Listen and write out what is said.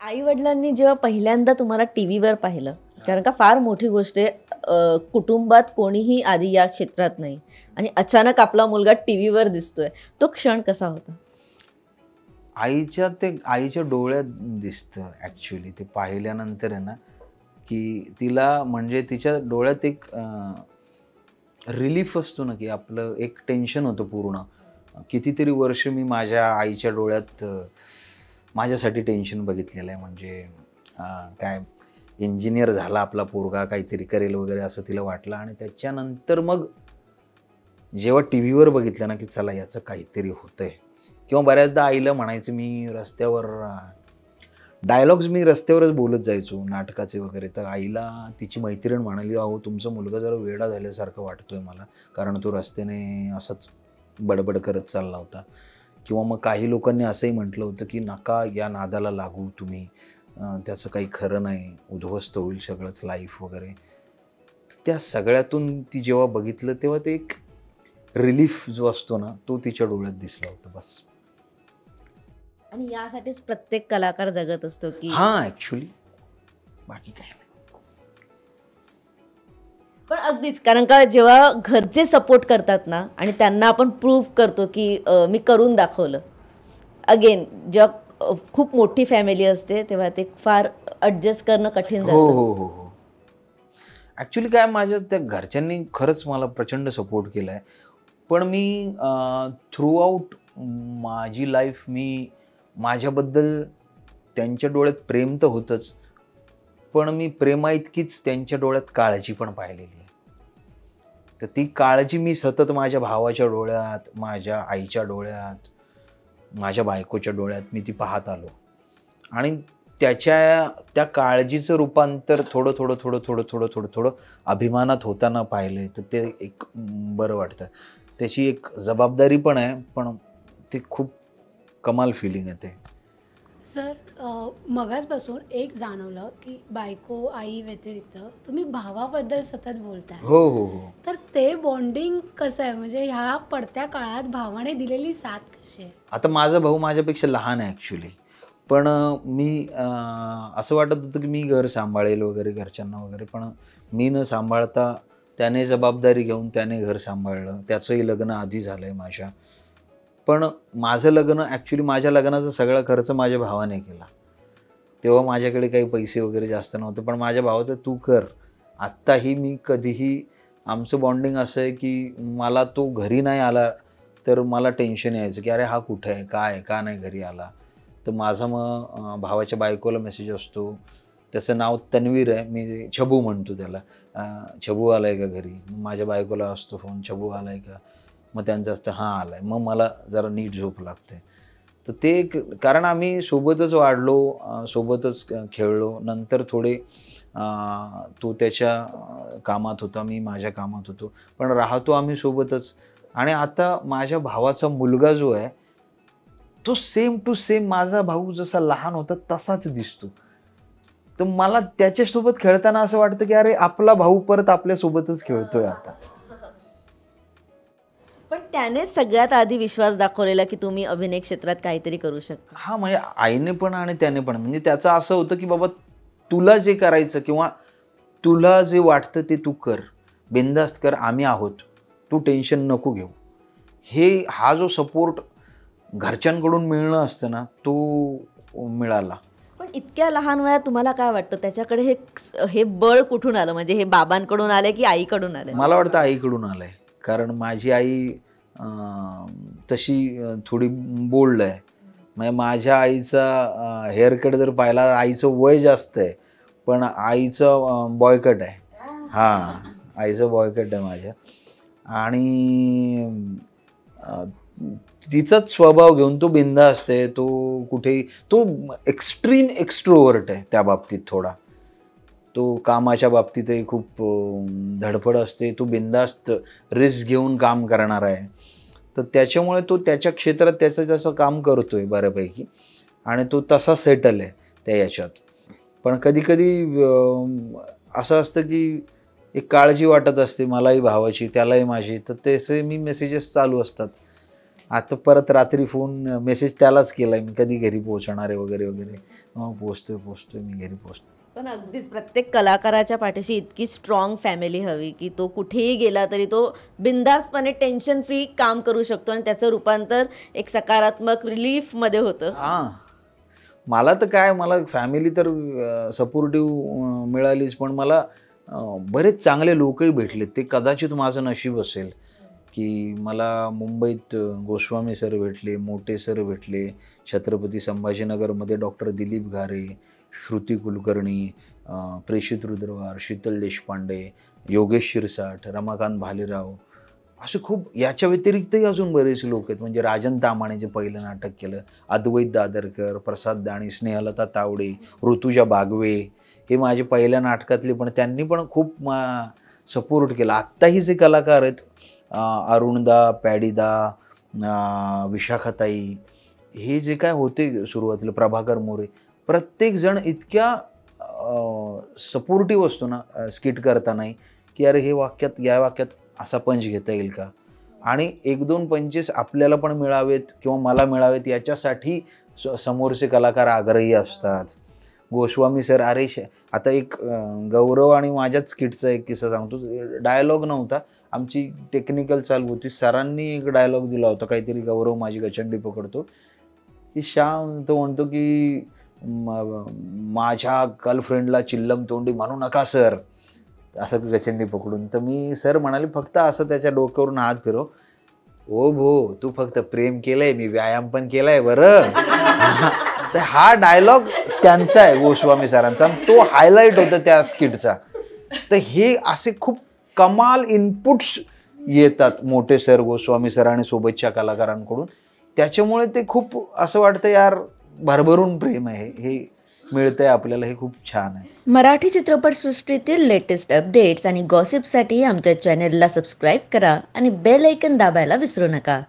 आई वडिलांनी जेव्हा पहिल्यांदा तुम्हाला टीव्हीवर पाहिलं, कारण का फार मोठी गोष्ट आहे, कुटुंबात कोणीही आधी या क्षेत्रात नाही आणि अचानक आपला मुलगा टीव्हीवर दिसतोय, तो क्षण कसा होता? आईच्या डोळ्यात दिसतं ॲक्च्युली ते पाहिल्यानंतर आहे ना, की तिला म्हणजे तिच्या डोळ्यात एक रिलीफ असतो ना, की आपलं एक टेन्शन होतं पूर्ण. कितीतरी वर्ष मी माझ्या आईच्या डोळ्यात माझ्यासाठी टेन्शन बघितलेलं आहे. म्हणजे काय इंजिनियर झाला आपला पोरगा, काहीतरी करेल वगैरे असं तिला वाटलं. आणि त्याच्यानंतर मग जेव्हा टीव्हीवर बघितलं ना, की चला याचं काहीतरी होतंय. किंवा बऱ्याचदा आईला म्हणायचं मी रस्त्यावर डायलॉग्स मी रस्त्यावरच बोलत जायचो नाटकाचे वगैरे. तर आईला तिची मैत्रीण म्हणाली, अहो तुमचा मुलगा जरा वेडा झाल्यासारखं वाटतोय मला, कारण तो रस्त्याने असंच बडबड करत चालला होता. किंवा मग काही लोकांनी असंही म्हटलं होतं की नका या नादाला लागू तुम्ही, त्याचं काही खरं नाही, उद्ध्वस्त होईल सगळंच लाईफ वगैरे. त्या सगळ्यातून ती जेव्हा बघितलं तेव्हा ते एक रिलीफ जो असतो ना, तो तिच्या डोळ्यात दिसला होता बस. आणि यासाठीच प्रत्येक कलाकार जगत असतो की हां, ॲक्च्युली बाकी काही नाही. पण अगदीच, कारण का जेव्हा घरचे सपोर्ट करतात ना आणि त्यांना आपण प्रूव्ह करतो की मी करून दाखवलं. अगेन जेव्हा खूप मोठी फॅमिली असते तेव्हा ते फार ॲडजस्ट करणं कठीण हो जातं. हो हो हो ॲक्च्युली काय माझ्या त्या घरच्यांनी खरंच मला प्रचंड सपोर्ट केला आहे. पण मी थ्रूआउट माझी लाईफ मी माझ्याबद्दल त्यांच्या डोळ्यात प्रेम तर होतंच, पण मी प्रेमाइतकीच त्यांच्या डोळ्यात काळजी पण पाहिलेली आहे. तर ती काळजी मी सतत माझ्या भावाच्या डोळ्यात, माझ्या आईच्या डोळ्यात, माझ्या बायकोच्या डोळ्यात मी ती पाहत आलो. आणि त्या काळजीचं रूपांतर थोडं थोडं थोडं थोडं थोडं थोडं थोडं अभिमानात होताना पाहिलंय. तर ते एक बरं वाटतं. त्याची एक जबाबदारी पण आहे, पण ते खूप कमाल फिलिंग आहे ते. सर, मगाचपासून एक जाणवलं की बायको आई व्यतिरिक्त तुम्ही भावाबद्दल सतत बोलताय. हो हो हो तर ते बॉन्डिंग कसं आहे, म्हणजे ह्या पडत्या काळात भावाने दिलेली साथ कशी आहे? आता माझा भाऊ माझ्यापेक्षा लहान आहे ॲक्च्युली. पण मी असं वाटत होतं की मी घर सांभाळेल वगैरे घरच्यांना वगैरे, पण मी न सांभाळता त्याने जबाबदारी घेऊन त्याने घर सांभाळलं. त्याचंही लग्न आधी झालं आहे माझ्या. पण माझं लग्न ॲक्च्युली माझ्या लग्नाचा सगळा खर्च माझ्या भावाने केला. तेव्हा माझ्याकडे काही पैसे वगैरे जास्त नव्हते. पण माझ्या भावाचं तू कर. आत्ताही मी कधीही आमचं बॉन्डिंग असं आहे की मला तो घरी नाही आला तर मला टेन्शन यायचं की अरे हा कुठे आहे, काय आहे, का नाही घरी आला. तर माझा मग भावाच्या बायकोला मेसेज असतो. त्याचं नाव तन्वीर आहे, मी छबू म्हणतो त्याला. छबू आलाय का घरी? माझ्या बायकोला असतो फोन, छबू आलाय का? मग त्यांचं असतं हां आलाय. मग मला जरा नीट झोप लागते. तर ते एक कारण आम्ही सोबतच वाढलो, सोबतच खेळलो. नंतर थोडे तो त्याच्या कामात होता, मी माझ्या कामात होतो, पण राहतो आम्ही सोबतच. आणि आता माझ्या भावाचा मुलगा जो आहे तो सेम टू सेम माझा भाऊ जसा लहान होता तसाच दिसतो. तर मला त्याच्यासोबत खेळताना असं वाटतं की अरे आपला भाऊ परत आपल्यासोबतच खेळतोय आता. पण त्याने सगळ्यात आधी विश्वास दाखवलेला की तुम्ही अभिनय क्षेत्रात काहीतरी करू शकता. हां, म्हणजे आईने पण आणि त्याने पण. म्हणजे त्याचं असं होतं की बाबा तुला जे करायचं किंवा तुला जे वाटतं ते तू कर. बिनधास्त कर, आम्ही आहोत. तू टेन्शन नको घेऊ. हा जो सपोर्ट घरच्यांकडून मिळणं असतं ना, तो मिळाला. पण इतक्या लहान वयात तुम्हाला काय वाटतं त्याच्याकडे हे बळ कुठून आलं? म्हणजे हे बाबांकडून आलंय की आईकडून आलंय? मला वाटतं आईकडून आलंय. कारण माझी आई तशी थोडी बोल्ड आहे. म्हणजे माझ्या आईचा हेअरकट जर पाहिला, आईचं वय जास्त आहे, पण आईचं बॉयकट आहे. हां, आईचं बॉयकट आहे माझ्या. आणि तिचाच स्वभाव घेऊन तो बिनधास्त आहे. तो कुठेही तो एक्स्ट्रीम एक्स्ट्रोव्हर्ट आहे त्या बाबतीत थोडा. तो कामाच्या बाबतीतही खूप धडपड असते. तो बिनधास्त रिस्क घेऊन काम करणार आहे. तर त्याच्यामुळे तो त्याच्या क्षेत्रात त्याचं काम करतोय बऱ्यापैकी आणि तो तसा सेटल आहे त्या याच्यात. पण कधी-कधी असं असतं की एक काळजी वाटत असते मलाही भावाची, त्यालाही माझी. तर तसे मी मेसेजेस चालू असतात आता परत रात्री फोन मेसेज त्यालाच केलाय मी, कधी घरी पोहोचणार आहे वगैरे वगैरे. पोहोचतोय मी घरी पोहोचतोय. पण अगदीच प्रत्येक कलाकाराच्या पाठीशी इतकी स्ट्रॉंग फॅमिली हवी की तो कुठेही गेला तरी तो बिंदासपणे टेन्शन फ्री काम करू शकतो आणि त्याचं रूपांतर एक सकारात्मक रिलीफमध्ये होतं. हां, मला तर काय, मला फॅमिली तर सपोर्टिव्ह मिळालीच, पण मला बरेच चांगले लोकही भेटले. ते कदाचित माझं नशीब असेल की मला मुंबईत गोस्वामी सर भेटले, मोठे सर भेटले, छत्रपती संभाजीनगरमध्ये डॉक्टर दिलीप घारे, श्रुती कुलकर्णी, प्रेषित रुद्रवार, शीतल देशपांडे, योगेश शिरसाट, रमाकांत भालेराव, असे खूप. याच्या व्यतिरिक्तही अजून बरेच लोक आहेत. म्हणजे राजन तामाणे जे पहिलं नाटक केलं, अद्वैत दादरकर, प्रसाद दाणी, स्नेहलता तावडे, ऋतुजा बागवे, हे माझे पहिल्या नाटकातले, पण त्यांनी पण खूप सपोर्ट केला. आत्ताही जे कलाकार आहेत, अरुणदा, पॅडीदा, विशाखाताई, हे जे काय होते सुरुवातीला, प्रभाकर मोरे, प्रत्येकजण इतक्या सपोर्टिव्ह असतो ना स्किट करतानाही, की अरे हे वाक्यात, या वाक्यात असा पंच घेता येईल का, आणि 1-2 पंचेस आपल्याला पण मिळावेत किंवा मला मिळावेत याच्यासाठी समोरचे कलाकार आग्रही असतात. गोस्वामी सर, अरे आता एक गौरव आणि माझ्याच स्किटचा एक किस्सा सांगतो. डायलॉग नव्हता, आमची टेक्निकल चालू होती, सरांनी एक डायलॉग दिला होता, काहीतरी गौरव माझी गचंडी पकडतो की श्याम, तो म्हणतो की माझ्या गर्लफ्रेंडला चिल्लम तोंडी म्हणू नका सर, असं गचंडी पकडून. तर मी, सर म्हणाले फक्त असं त्याच्या डोक्यावरून हात फिरव, ओ भो तू फक्त प्रेम केलंय, मी व्यायाम पण केलाय बरं. तर हा डायलॉग त्यांचा आहे, गोस्वामी सरांचा, तो हायलाईट होता त्या स्किटचा. तर हे असे खूप कमाल इनपुट्स येतात मोठे सर, गोस्वामी सर आणि सोबतच्या कलाकारांकडून. त्याच्यामुळे ते खूप असं वाटतं यार भरभरून प्रेम आहे, हे मिळतंय आपल्याला, हे खूप छान आहे. मराठी चित्रपटसृष्टीतील लेटेस्ट अपडेट्स आणि गॉसिपसाठी आमच्या चॅनेलला सबस्क्राईब करा आणि बेल ऐकन दाबायला विसरू नका.